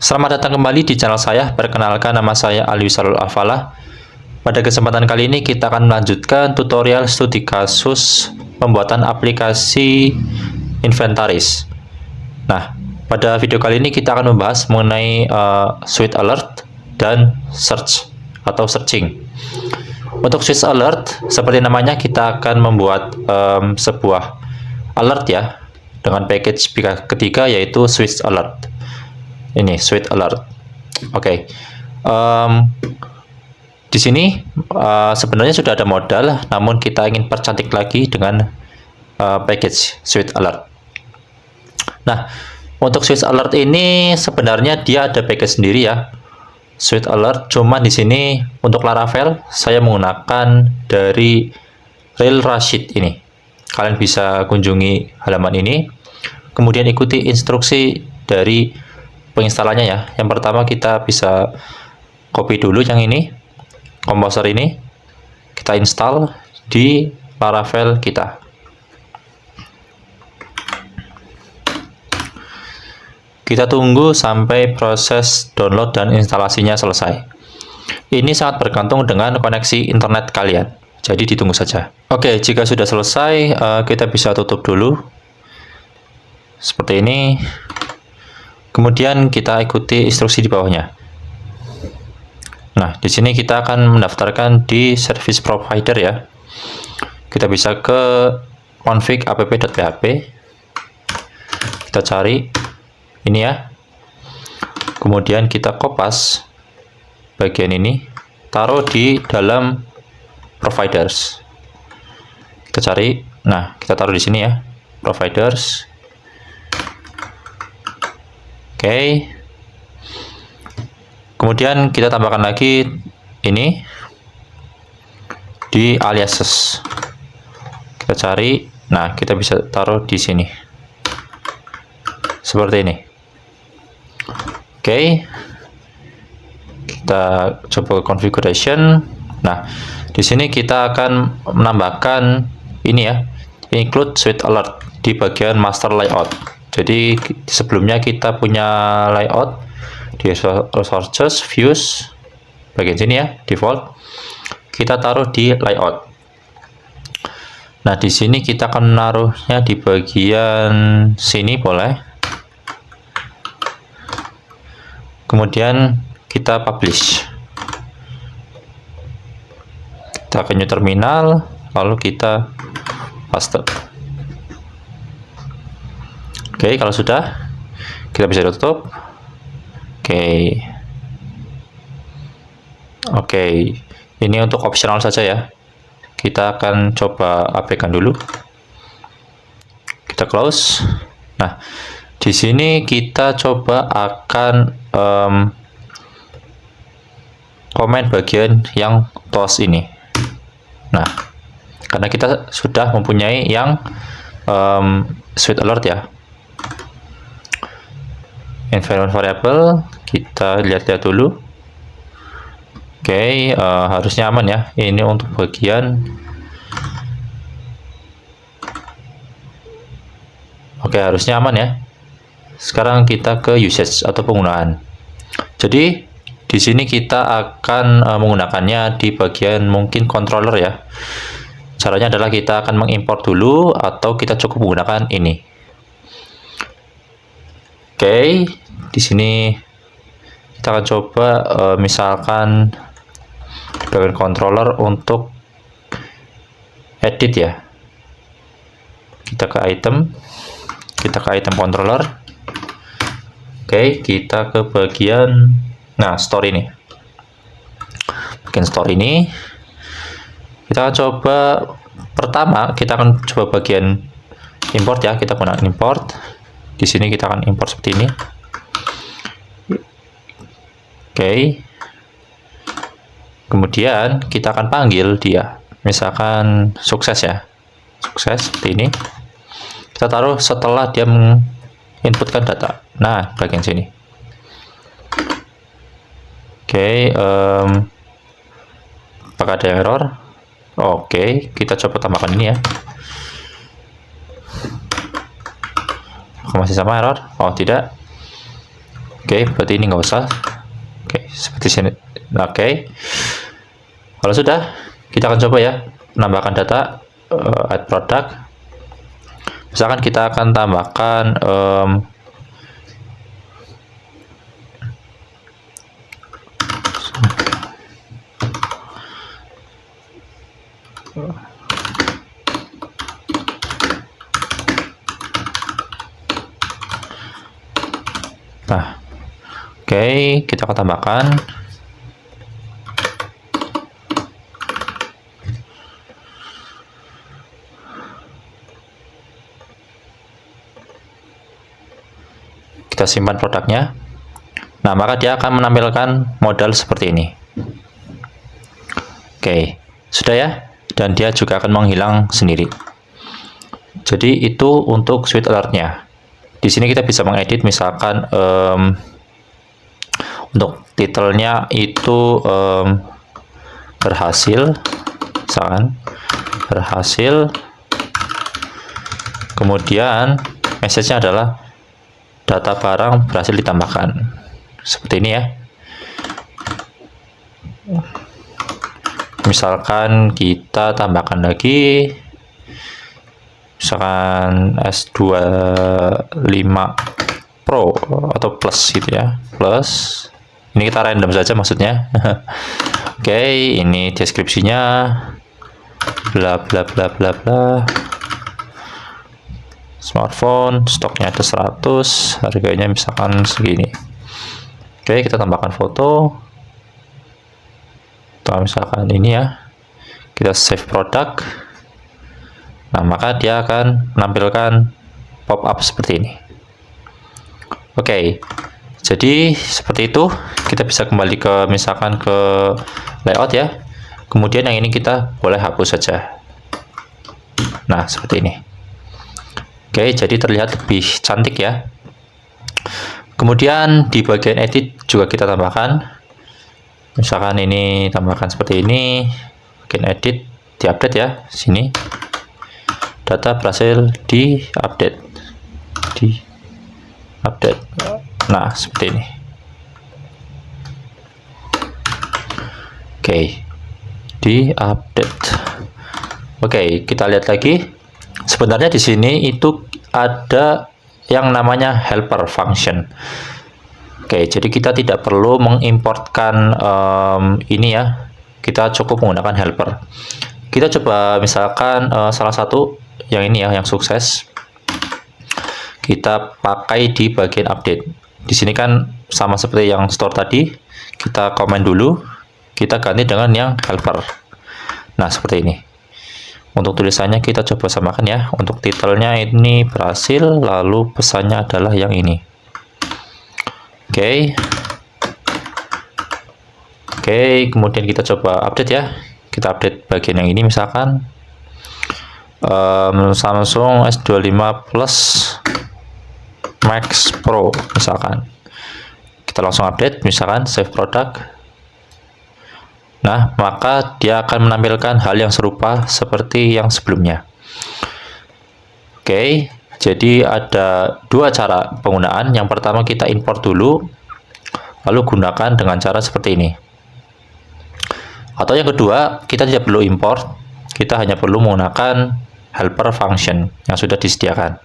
Selamat datang kembali di channel saya. Perkenalkan, nama saya Alwisalul Alfalah. Pada kesempatan kali ini kita akan melanjutkan tutorial studi kasus pembuatan aplikasi inventaris. Nah, pada video kali ini kita akan membahas mengenai switch alert dan search atau searching. Untuk switch alert, seperti namanya, kita akan membuat sebuah alert ya, dengan package ketiga yaitu switch alert. Ini switch alert. Oke. Di sini sebenarnya sudah ada modal, namun kita ingin percantik lagi dengan package switch alert. Nah, untuk switch alert ini sebenarnya dia ada package sendiri ya. Switch alert, cuma di sini untuk Laravel saya menggunakan dari Rail Rashid ini. Kalian bisa kunjungi halaman ini, kemudian ikuti instruksi dari penginstalannya ya. Yang pertama kita bisa copy dulu yang ini, komposer ini, kita install di Laravel kita. Kita tunggu sampai proses download dan instalasinya selesai. Ini sangat bergantung dengan koneksi internet kalian, jadi ditunggu saja. Oke, jika sudah selesai, kita bisa tutup dulu seperti ini. Kemudian kita ikuti instruksi di bawahnya. Nah, di sini kita akan mendaftarkan di service provider ya. Kita bisa ke config app.php. Kita cari ini ya. Kemudian kita kopas bagian ini, taruh di dalam providers. Kita cari. Nah, kita taruh di sini ya, providers. Oke. Kemudian kita tambahkan lagi ini di aliases. Kita cari. Nah, kita bisa taruh di sini. Seperti ini. Oke. Kita coba configuration. Nah, di sini kita akan menambahkan ini ya, include switch alert di bagian master layout. Jadi sebelumnya kita punya layout di resources, views, bagian sini ya, default. Kita taruh di layout. Nah, di sini kita akan menaruhnya di bagian sini boleh. Kemudian kita publish. Kita ke new terminal, lalu kita paste. Oke, kalau sudah, kita bisa tutup. Oke, ini untuk optional saja ya. Kita akan coba abaikan dulu. Kita close. Nah, di sini kita coba akan komen bagian yang toast ini. Nah, karena kita sudah mempunyai yang switch alert ya. Environment variable kita lihat-lihat dulu. Oke, harusnya aman ya. Ini untuk bagian. Oke, harusnya aman ya. Sekarang kita ke usage atau penggunaan. Jadi di sini kita akan menggunakannya di bagian mungkin controller ya. Caranya adalah kita akan mengimport dulu atau kita cukup menggunakan ini. Oke, di sini kita akan coba misalkan bagian controller untuk edit ya. Kita ke item, controller. Oke, kita ke bagian store ini. Bagian store ini kita akan coba pertama, kita akan coba bagian import ya. Kita gunakan import. Di sini kita akan import seperti ini. Oke. Kemudian kita akan panggil dia. Misalkan sukses ya. Sukses seperti ini. Kita taruh setelah dia menginputkan data. Nah, bagian sini. Oke, apakah ada error? Oke, kita coba tambahkan ini ya. Masih sama error? Oh, tidak. Oke, berarti ini nggak usah. Oke, seperti sini. Oke, kalau sudah, kita akan coba ya menambahkan data, add product. Misalkan kita akan tambahkan nah, oke, kita akan tambahkan kita simpan produknya. Nah, maka dia akan menampilkan modal seperti ini. Oke, sudah ya, dan dia juga akan menghilang sendiri. Jadi itu untuk Sweet Alert-nya. Di sini kita bisa mengedit, misalkan untuk titelnya itu berhasil, misalkan berhasil, kemudian message-nya adalah data barang berhasil ditambahkan, seperti ini ya. Misalkan kita tambahkan lagi, misalkan S25 Pro atau Plus gitu ya, Plus. Ini kita random saja maksudnya. Oke, ini deskripsinya bla bla bla bla bla. Smartphone stoknya ada 100, harganya misalkan segini. Oke, kita tambahkan foto. Atau misalkan ini ya. Kita save produk. Nah, maka dia akan menampilkan pop-up seperti ini. Oke, jadi seperti itu. Kita bisa kembali ke misalkan ke layout ya. Kemudian yang ini kita boleh hapus saja. Nah, seperti ini. Oke, jadi terlihat lebih cantik ya. Kemudian di bagian edit juga kita tambahkan. Misalkan ini tambahkan seperti ini. Bagian edit diupdate ya, sini. Data berhasil diupdate. Nah, seperti ini. Oke, diupdate. Oke, kita lihat lagi. Sebenarnya di sini itu ada yang namanya helper function. Oke, jadi kita tidak perlu mengimportkan ini ya. Kita cukup menggunakan helper. Kita coba misalkan salah satu yang ini ya, yang sukses. Kita pakai di bagian update. Di sini kan sama seperti yang store tadi. Kita komen dulu. Kita ganti dengan yang helper. Nah, seperti ini. Untuk tulisannya kita coba samakan ya. Untuk titelnya ini berhasil, lalu pesannya adalah yang ini. Oke. Oke, kemudian kita coba update ya. Kita update bagian yang ini misalkan Samsung S25 Plus Max Pro misalkan. Kita langsung update, misalkan save product. Nah, maka dia akan menampilkan hal yang serupa seperti yang sebelumnya. Oke, jadi ada dua cara penggunaan. Yang pertama kita import dulu, lalu gunakan dengan cara seperti ini. Atau yang kedua, kita tidak perlu import, kita hanya perlu menggunakan helper function yang sudah disediakan.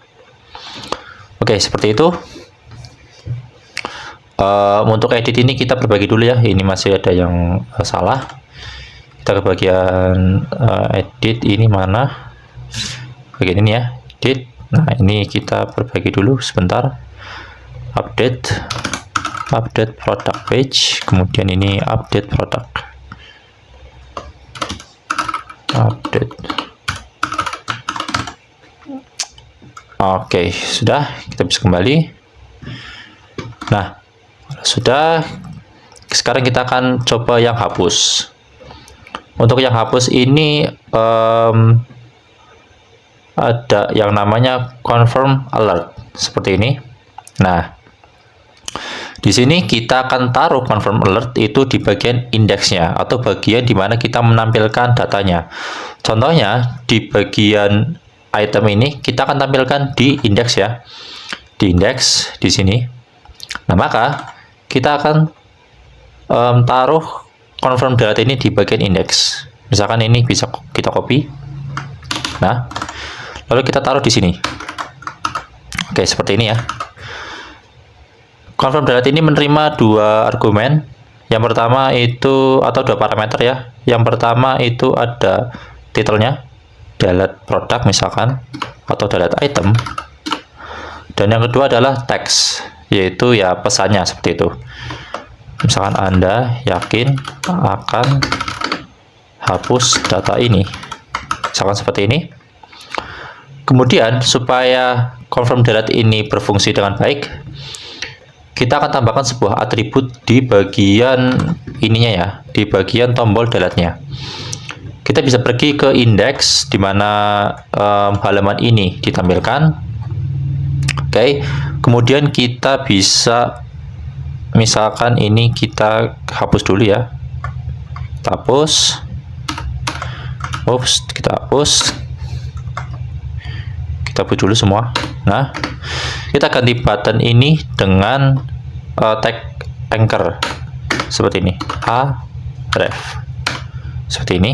Oke, seperti itu. Untuk edit ini kita berbagi dulu ya. Ini masih ada yang salah. Kita ke bagian edit, ini mana? Bagian ini ya, edit. Nah, ini kita berbagi dulu sebentar. Update product page. Kemudian ini update product. Update. Oke, sudah, kita bisa kembali. Nah, sudah. Sekarang kita akan coba yang hapus. Untuk yang hapus ini ada yang namanya confirm alert seperti ini. Nah, di sini kita akan taruh confirm alert itu di bagian indeksnya atau bagian di mana kita menampilkan datanya. Contohnya di bagian item ini kita akan tampilkan di indeks ya, di indeks di sini. Nah, maka kita akan taruh confirm delete ini di bagian index. Misalkan ini bisa kita copy. Nah, lalu kita taruh di sini. Oke, seperti ini ya. Confirm delete ini menerima dua argumen. Yang pertama itu, atau dua parameter ya. Yang pertama itu ada titelnya, delete product misalkan, atau delete item. Dan yang kedua adalah teks, yaitu ya pesannya seperti itu. Misalkan Anda yakin akan hapus data ini, misalkan seperti ini. Kemudian supaya confirm delete ini berfungsi dengan baik, kita akan tambahkan sebuah atribut di bagian ininya ya, di bagian tombol delete-nya. Kita bisa pergi ke index di mana halaman ini ditampilkan. Oke, kemudian kita bisa misalkan ini kita hapus dulu ya. Kita hapus. Oops, kita hapus. Kita hapus dulu semua. Nah, kita ganti button ini dengan tag anchor seperti ini, href seperti ini.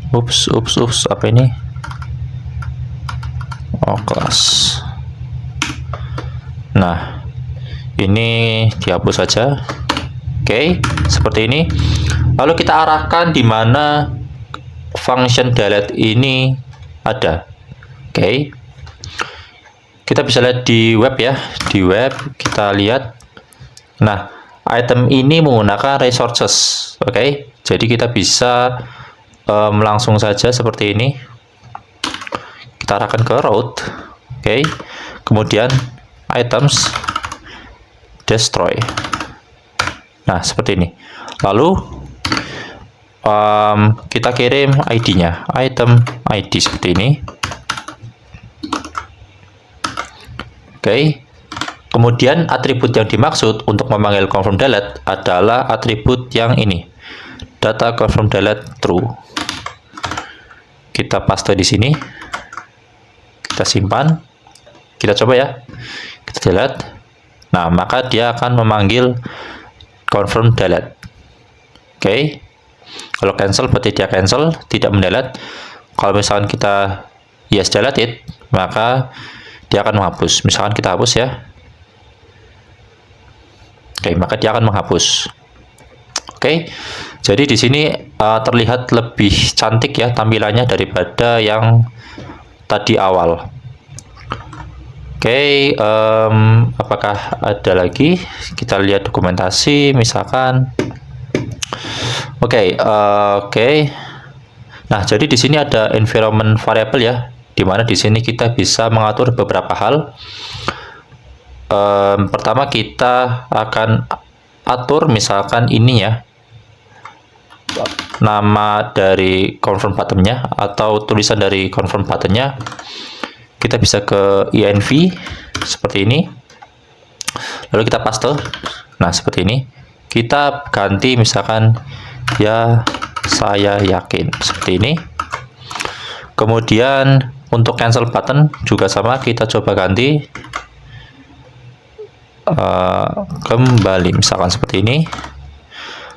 Ups, apa ini? Oh, kelas. Nah, ini dihapus saja. Oke, seperti ini. Lalu kita arahkan di mana function delete ini ada. Oke. Kita bisa lihat di web ya. Di web kita lihat. Nah, item ini menggunakan resources. Oke. Jadi kita bisa langsung saja seperti ini. Kita arahkan ke root. Oke. Kemudian items destroy. Nah, seperti ini. Lalu kita kirim ID-nya, item ID seperti ini. Oke. Kemudian atribut yang dimaksud untuk memanggil confirm delete adalah atribut yang ini, data confirm delete true. Kita paste di sini, kita simpan, kita coba ya, kita delete. Nah, maka dia akan memanggil confirm delete. Oke. Kalau cancel berarti dia cancel, tidak mendelete. Kalau misalkan kita yes delete it, maka dia akan menghapus. Misalkan kita hapus ya. Oke, maka dia akan menghapus. Oke. Jadi di sini terlihat lebih cantik ya tampilannya daripada yang tadi awal. Oke, apakah ada lagi? Kita lihat dokumentasi misalkan. Oke. Nah, jadi di sini ada environment variable ya, di mana di sini kita bisa mengatur beberapa hal. Pertama kita akan atur misalkan ini ya, nama dari confirm buttonnya atau tulisan dari confirm buttonnya. Kita bisa ke env seperti ini, lalu kita paste. Nah, seperti ini. Kita ganti misalkan ya saya yakin seperti ini. Kemudian untuk cancel button juga sama, kita coba ganti kembali misalkan seperti ini.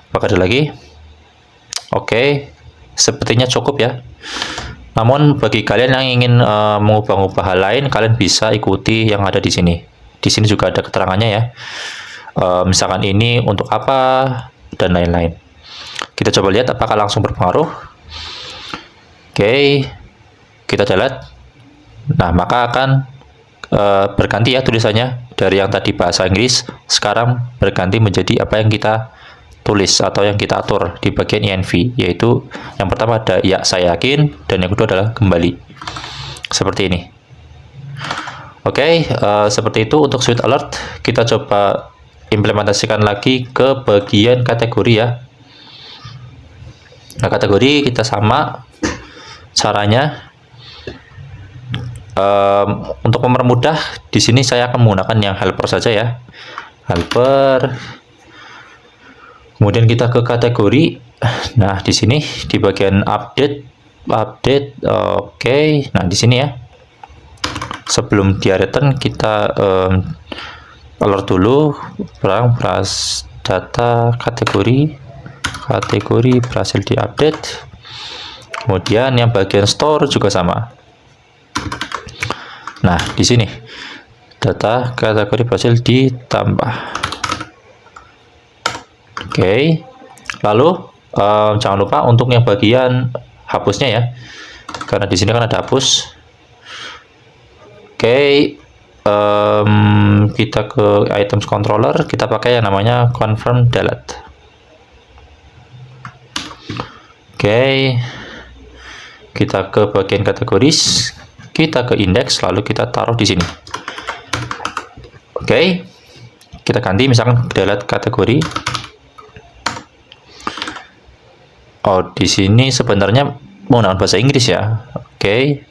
Apakah ada lagi? Oke, sepertinya cukup ya. Namun bagi kalian yang ingin mengubah-ubah hal lain, kalian bisa ikuti yang ada di sini. Di sini juga ada keterangannya ya. Misalkan ini untuk apa dan lain-lain. Kita coba lihat apakah langsung berpengaruh. Oke, kita delete. Nah, maka akan berganti ya tulisannya, dari yang tadi bahasa Inggris sekarang berganti menjadi apa yang kita tulis atau yang kita atur di bagian env, yaitu yang pertama ada ya saya yakin, dan yang kedua adalah kembali seperti ini. Oke, seperti itu untuk Swift Alert. Kita coba implementasikan lagi ke bagian kategori ya. Nah, kategori kita sama caranya. Untuk mempermudah, di sini saya akan menggunakan yang helper saja ya. Helper. Kemudian kita ke kategori. Nah, di sini di bagian update. Oke. Nah, di sini ya. sebelum dia return kita alert dulu beras data kategori berhasil diupdate. Kemudian yang bagian store juga sama. Nah, di sini data kategori berhasil ditambah. Oke. Lalu jangan lupa untuk yang bagian hapusnya ya. Karena di sini kan ada hapus. Oke. Kita ke items controller, kita pakai yang namanya confirm delete. Oke. Kita ke bagian kategoris, kita ke index, lalu kita taruh di sini. Oke, kita ganti misalkan delete kategori. Oh, di sini sebenarnya menggunakan bahasa Inggris ya. Oke,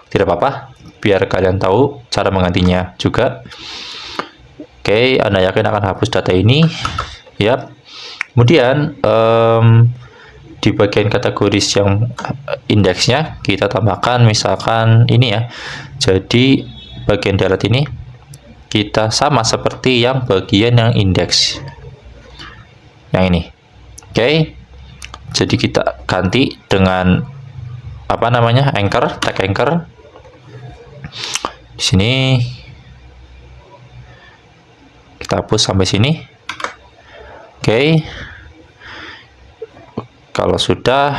tidak apa-apa, biar kalian tahu cara menggantinya juga. Oke, Anda yakin akan hapus data ini? Yap. Kemudian di bagian kategoris yang indeksnya kita tambahkan misalkan ini ya. Jadi bagian delete ini kita sama seperti yang bagian yang indeks yang ini. Oke, jadi kita ganti dengan apa namanya, anchor, tag anchor di sini. Kita hapus sampai sini. Oke, kalau sudah,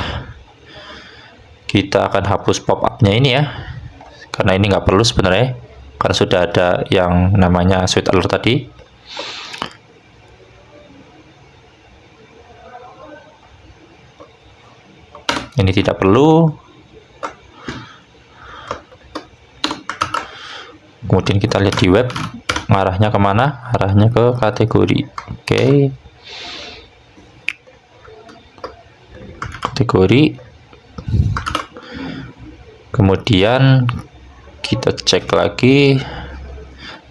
kita akan hapus pop-up-nya ini ya, karena ini nggak perlu sebenarnya, karena sudah ada yang namanya sweet alert tadi. Ini tidak perlu. Kemudian kita lihat di web, arahnya kemana? Arahnya ke kategori. Oke. Kategori. Kemudian kita cek lagi.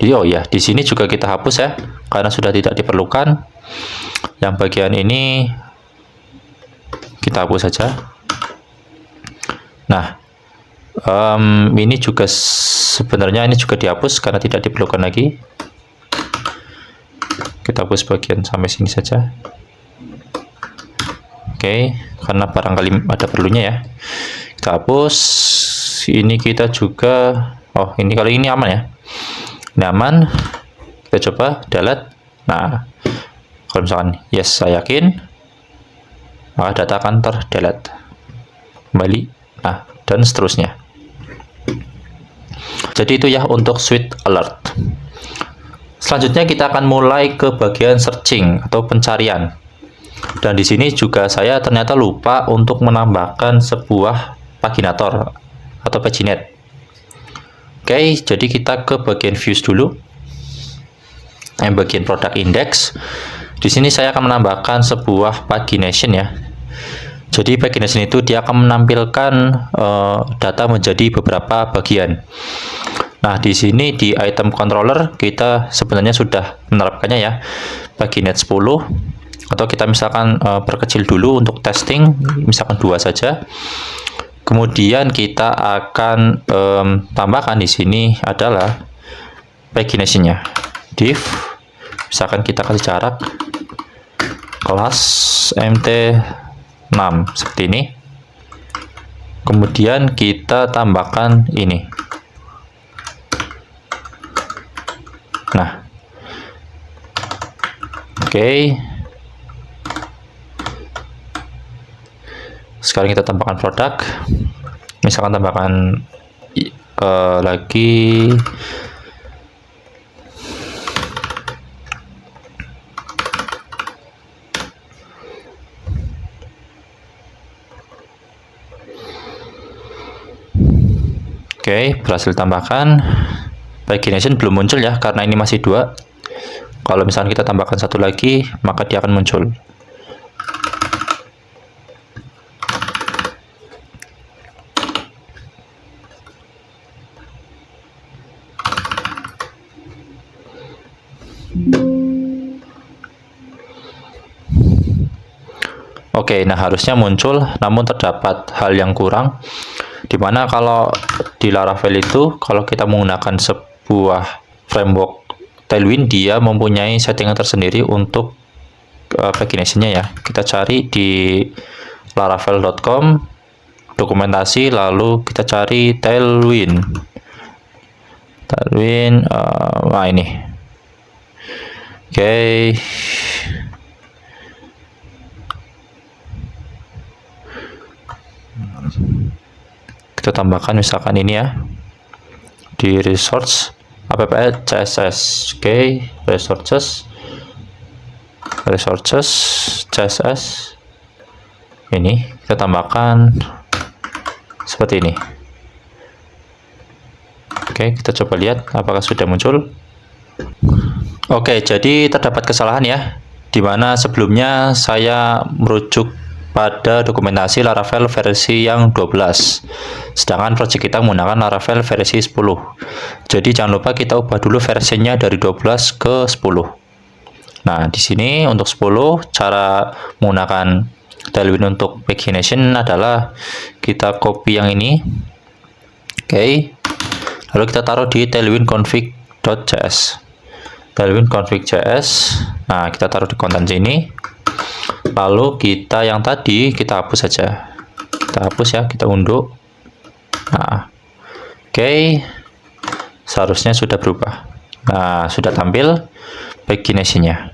Oh ya, di sini juga kita hapus ya, karena sudah tidak diperlukan. Yang bagian ini kita hapus saja. Nah, ini juga sebenarnya ini juga dihapus karena tidak diperlukan lagi. Kita hapus bagian sampai sini saja. Oke, karena barangkali ada perlunya ya. Kita hapus. Ini kita juga, oh ini kali ini aman ya. Ini aman. Kita coba delete. Nah, kalau misalkan yes saya yakin, maka data akan terdelete kembali. Nah, dan seterusnya. Jadi itu ya untuk sweet alert. Selanjutnya kita akan mulai ke bagian searching atau pencarian. Dan di sini juga saya ternyata lupa untuk menambahkan sebuah paginator atau paginet. Oke, jadi kita ke bagian views dulu. Yang bagian product index. Di sini saya akan menambahkan sebuah pagination ya. Jadi pagination itu dia akan menampilkan data menjadi beberapa bagian. Nah, di sini di item controller kita sebenarnya sudah menerapkannya ya. Paginet 10, atau kita misalkan perkecil dulu untuk testing, misalkan 2 saja. Kemudian kita akan tambahkan di sini adalah pagination-nya. Div, misalkan kita kasih jarak kelas mt6 seperti ini. Kemudian kita tambahkan ini. Nah, oke. Sekarang kita tambahkan produk. Misalkan tambahkan lagi oke, berhasil tambahkan. Pagination belum muncul ya, karena ini masih 2. Kalau misalkan kita tambahkan satu lagi, maka dia akan muncul. Oke, nah harusnya muncul, namun terdapat hal yang kurang. Dimana kalau di Laravel itu, kalau kita menggunakan sebuah framework Tailwind, dia mempunyai settingan tersendiri untuk pagination-nya ya. Kita cari di laravel.com dokumentasi, lalu kita cari Tailwind. Nah ini. Oke. Kita tambahkan misalkan ini ya, di resource app css. Oke, resources css ini kita tambahkan seperti ini. Oke, kita coba lihat apakah sudah muncul. Oke, jadi terdapat kesalahan ya, dimana sebelumnya saya merujuk pada dokumentasi Laravel versi yang 12, sedangkan project kita menggunakan Laravel versi 10. Jadi jangan lupa kita ubah dulu versinya dari 12 ke 10. Nah, di sini untuk 10, cara menggunakan Tailwind untuk pagination adalah kita copy yang ini. Oke. Lalu kita taruh di tailwind config.js. Tailwind config.js. Nah, kita taruh di konten sini. Lalu kita yang tadi kita hapus saja. Kita hapus ya, kita unduh. Nah, oke. Seharusnya sudah berubah. Nah, sudah tampil pagination-nya.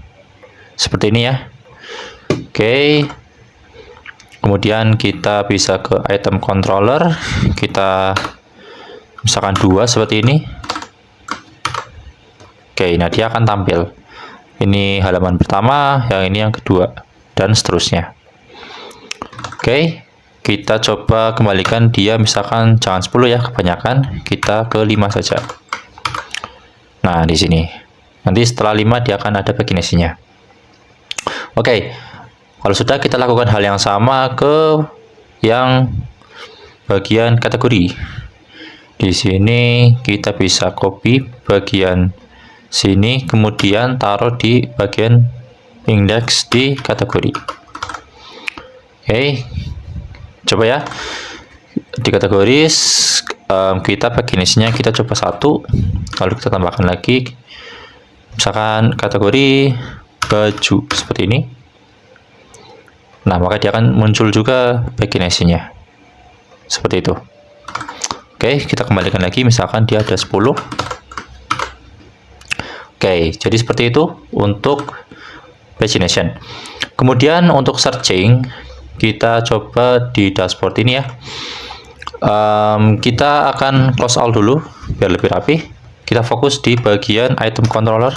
Seperti ini ya. Oke. Kemudian kita bisa ke item controller, kita misalkan 2 seperti ini. Oke, nah dia akan tampil. Ini halaman pertama, yang ini yang kedua, dan seterusnya. Oke, kita coba kembalikan dia, misalkan jangan 10 ya, kebanyakan, kita ke 5 saja. Nah, di sini. Nanti setelah 5 dia akan ada pagination-nya. Oke. Kalau sudah, kita lakukan hal yang sama ke yang bagian kategori. Di sini kita bisa copy bagian sini, kemudian taruh di bagian index di kategori. Oke, coba ya. Di kategori kita pagination-nya kita coba 1, lalu kita tambahkan lagi, misalkan kategori baju seperti ini. Nah, maka dia akan muncul juga pagination-nya. Seperti itu. Oke, kita kembalikan lagi, misalkan dia ada 10. Oke, jadi seperti itu untuk pagination. Kemudian untuk searching, kita coba di dashboard ini ya. Kita akan close all dulu, biar lebih rapi. Kita fokus di bagian item controller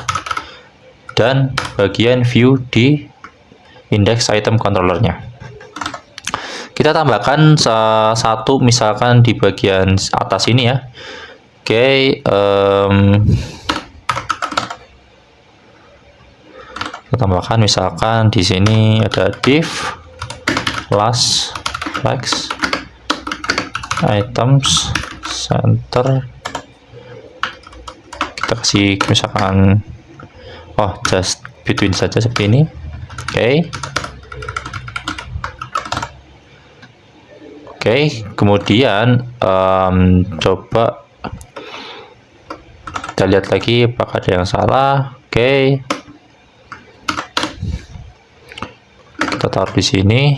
dan bagian view di index item controllernya. Kita tambahkan satu misalkan di bagian atas ini ya. Oke, kita tambahkan misalkan di sini ada div last flex items center. Kita kasih misalkan just between saja seperti ini. Oke, kemudian coba kita lihat lagi apakah ada yang salah. Oke, kita taruh di sini.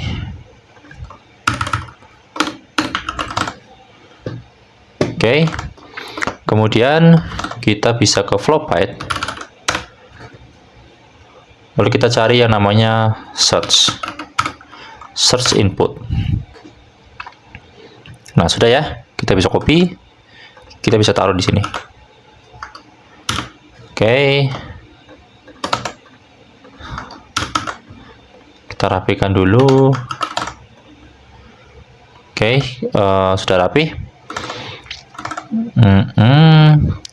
Oke, kemudian kita bisa ke Flowpad. Lalu kita cari yang namanya search input. Nah, sudah ya, kita bisa copy, kita bisa taruh di sini. Oke, kita rapikan dulu. Oke, sudah rapi.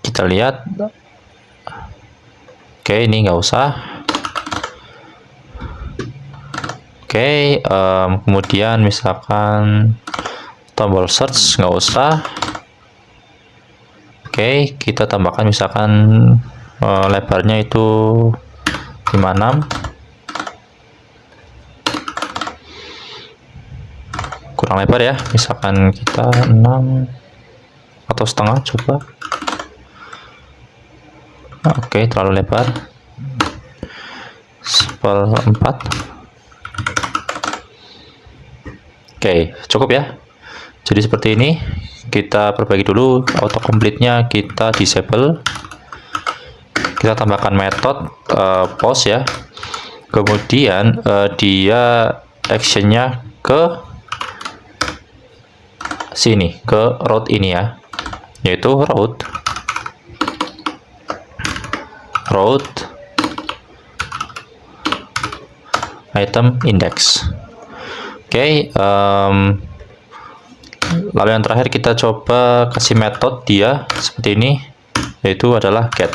Kita lihat. Oke, ini nggak usah. Oke, kemudian misalkan tombol search nggak usah. Oke, kita tambahkan misalkan lebarnya itu 56, kurang lebar ya, misalkan kita 6 atau setengah, coba. Oke, terlalu lebar. 1/4. Oke, cukup ya. Jadi seperti ini. Kita perbaiki dulu autocomplete-nya, kita disable. Kita tambahkan metode pause ya. Kemudian dia actionnya ke sini, ke route ini ya, yaitu route item index. Oke, lalu yang terakhir kita coba kasih metode dia seperti ini, yaitu adalah get.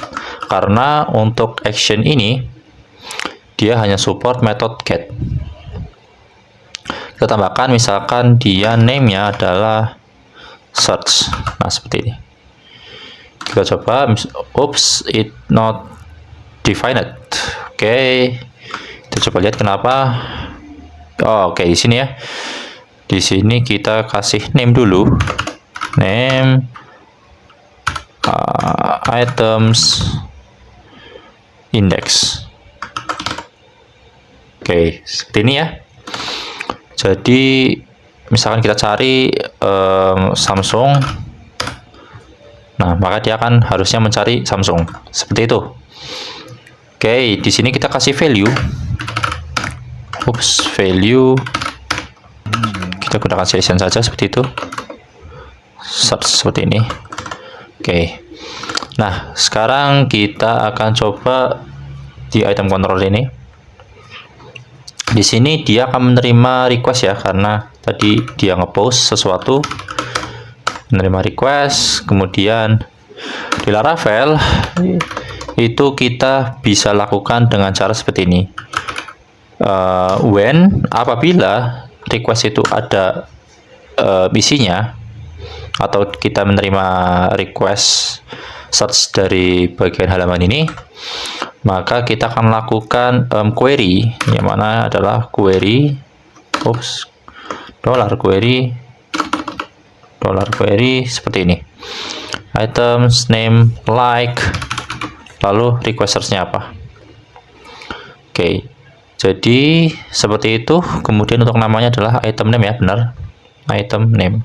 Karena untuk action ini dia hanya support metode get. Kita tambahkan misalkan dia name-nya adalah search. Nah, seperti ini. Kita coba, oops, it not defined. Oke. Kita coba lihat kenapa. Oh, oke, di sini ya. Di sini kita kasih name dulu. Name items index. Oke, seperti ini ya. Jadi misalkan kita cari Samsung, nah maka dia akan harusnya mencari Samsung seperti itu. Oke, di sini kita kasih value. Value kita gunakan session saja seperti itu. Search seperti ini. Oke. Nah, sekarang kita akan coba di item controller ini. Di sini dia akan menerima request ya, karena tadi dia ngepost sesuatu, menerima request. Kemudian di Laravel itu kita bisa lakukan dengan cara seperti ini. When apabila request itu ada isinya, atau kita menerima request search dari bagian halaman ini, maka kita akan lakukan query, yang mana adalah query $query seperti ini, items name like, lalu request search-nya apa. Oke, jadi seperti itu. Kemudian untuk namanya adalah item name ya, benar, item name.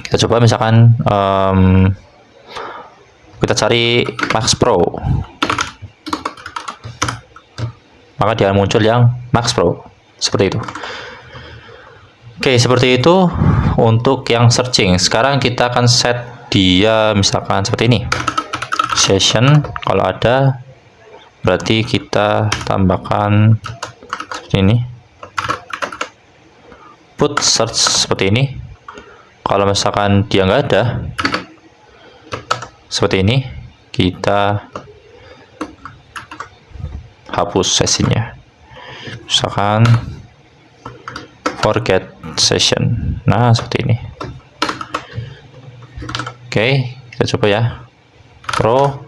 Kita coba misalkan kita cari Max Pro, maka dia muncul yang Max Pro seperti itu. Oke, seperti itu untuk yang searching. Sekarang kita akan set dia misalkan seperti ini, session. Kalau ada berarti kita tambahkan seperti ini, put search seperti ini. Kalau misalkan dia nggak ada seperti ini, kita hapus sesinya, misalkan forget session. Nah, seperti ini. Oke, kita coba ya, Pro.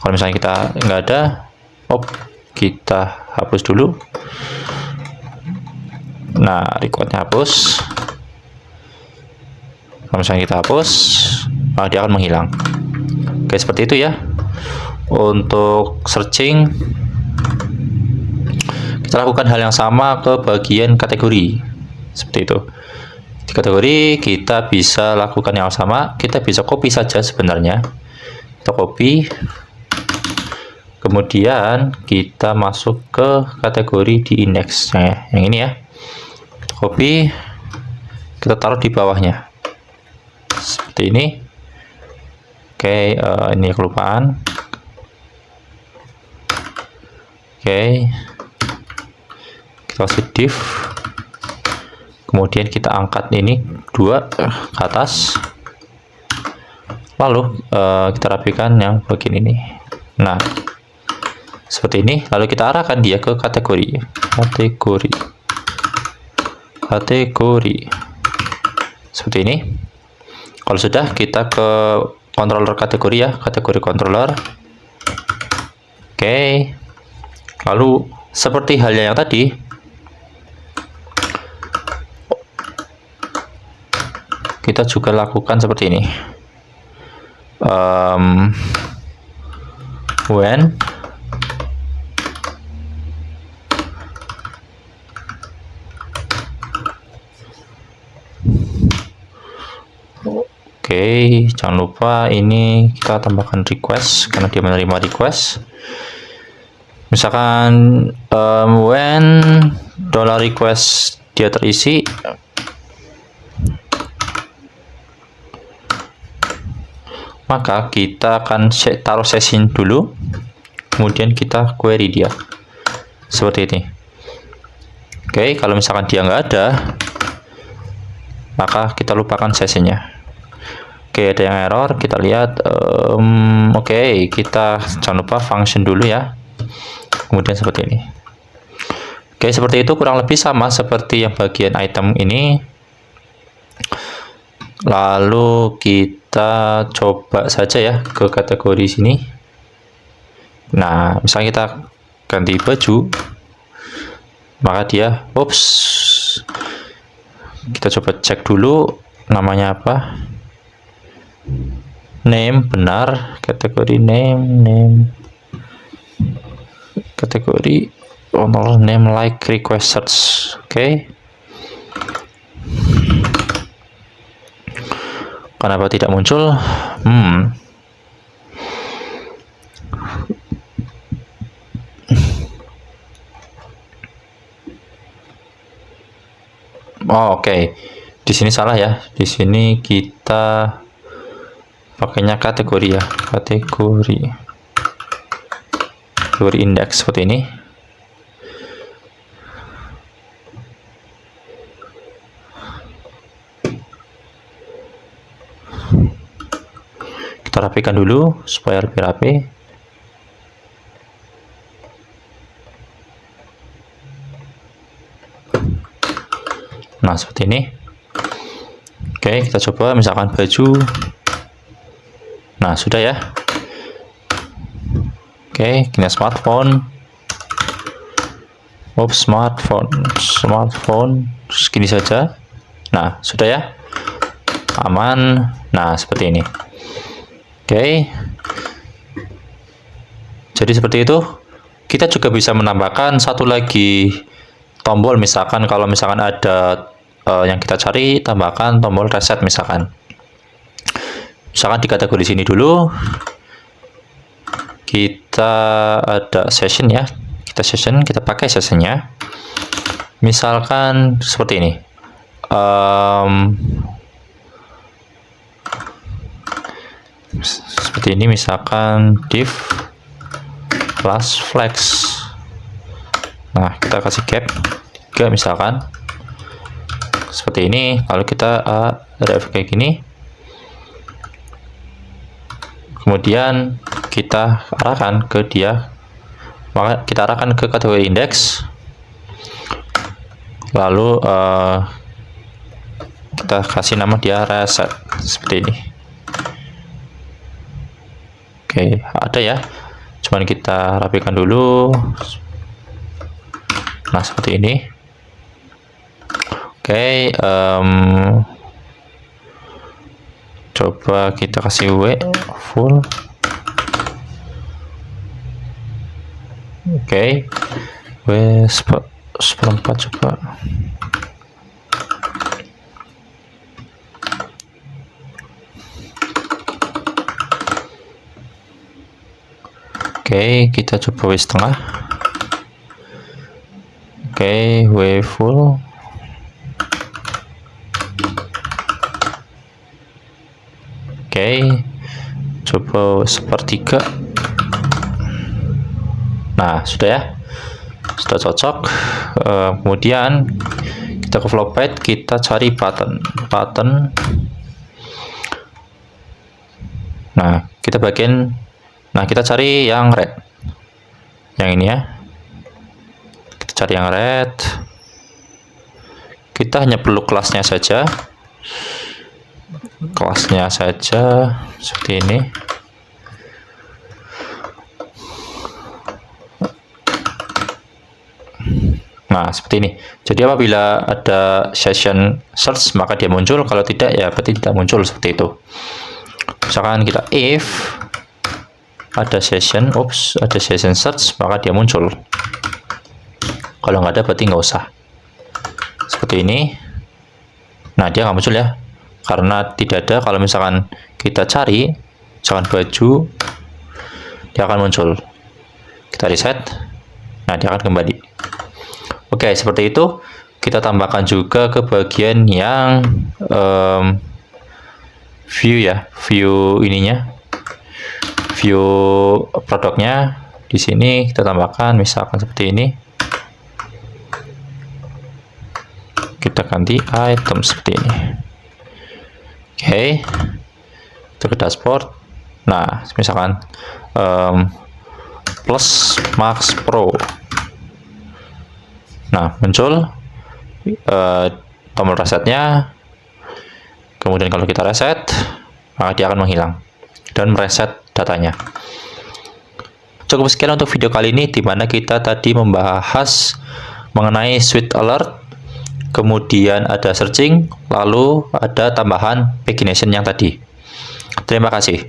Kalau misalnya kita nggak ada, kita hapus dulu. Nah, recordnya hapus. Kalau misalnya kita hapus, dia akan menghilang. Oke, seperti itu ya. Untuk searching, kita lakukan hal yang sama ke bagian kategori seperti itu. Di kategori kita bisa lakukan yang sama. Kita bisa copy saja sebenarnya. Kita copy, kemudian kita masuk ke kategori di index yang ini ya. Kita copy, kita taruh di bawahnya seperti ini. Oke, ini kelupaan. Oke, kita kasih div, kemudian kita angkat ini 2 ke atas, lalu kita rapikan yang bagian ini. Nah, seperti ini. Lalu kita arahkan dia ke kategori seperti ini. Kalau sudah, kita ke controller kategori ya, kategori controller. Oke, lalu seperti halnya yang tadi, kita juga lakukan seperti ini. When Oke, jangan lupa ini kita tambahkan request karena dia menerima request. Misalkan when $request dia terisi, maka kita akan taruh session dulu, kemudian kita query dia seperti ini. Oke, kalau misalkan dia nggak ada, maka kita lupakan sessionnya. Oke, ada yang error, kita lihat. Oke, kita jangan lupa function dulu ya, kemudian seperti ini. Oke, seperti itu, kurang lebih sama seperti yang bagian item ini. Lalu kita coba saja ya ke kategori sini. Nah, misalnya kita ganti baju, maka dia, kita coba cek dulu namanya apa. Name benar, kategori name kategori name like request search. Oke. Kenapa tidak muncul? Oke. Di sini salah ya. Di sini kita pakainya kategori ya, kategori indeks seperti ini. Kita rapikan dulu supaya lebih rapi. Nah, seperti ini. Oke, kita coba misalkan baju. Nah, sudah ya. Oke, ini smartphone. Smartphone segini saja. Nah, sudah ya. Aman. Nah, seperti ini. Oke. Jadi seperti itu. Kita juga bisa menambahkan satu lagi tombol, misalkan kalau misalkan ada yang kita cari, tambahkan tombol reset misalkan. Misalkan di kategori sini dulu kita ada session ya, kita pakai sessionnya, misalkan seperti ini. Seperti ini, misalkan div plus flex. Nah, kita kasih gap 3 misalkan seperti ini. Kalau kita ref kayak gini, kemudian kita arahkan ke dia, maka kita arahkan ke kategori indeks, lalu kita kasih nama dia reset seperti ini. Oke, ada ya, cuman kita rapikan dulu. Nah, seperti ini. Oke, coba kita kasih full. Oke, seperempat coba. Oke, kita coba setengah. Oke, full. Oke, coba sepertiga. Nah, sudah ya, sudah cocok. Kemudian kita ke flow pad, kita cari pattern. Nah, kita cari yang red, yang ini ya. Kita cari yang red. Kita hanya perlu kelasnya saja. Seperti ini. Nah, seperti ini. Jadi apabila ada session search, maka dia muncul. Kalau tidak, ya berarti tidak muncul, seperti itu. Misalkan kita if ada session search, maka dia muncul. Kalau nggak ada, berarti nggak usah. Seperti ini. Nah, dia nggak muncul ya, karena tidak ada. Kalau misalkan kita cari, misalkan baju, dia akan muncul. Kita reset. Nah, dia akan kembali. Oke, seperti itu. Kita tambahkan juga ke bagian yang view ya, view ininya, view produknya. Di sini kita tambahkan misalkan seperti ini. Kita ganti item seperti ini. Oke, itu ke dashboard. Nah, misalkan plus max pro. Nah, muncul tombol resetnya. Kemudian kalau kita reset, maka dia akan menghilang dan mereset datanya. Cukup sekian untuk video kali ini, di mana kita tadi membahas mengenai Swift Alert, kemudian ada searching, lalu ada tambahan pagination yang tadi. Terima kasih.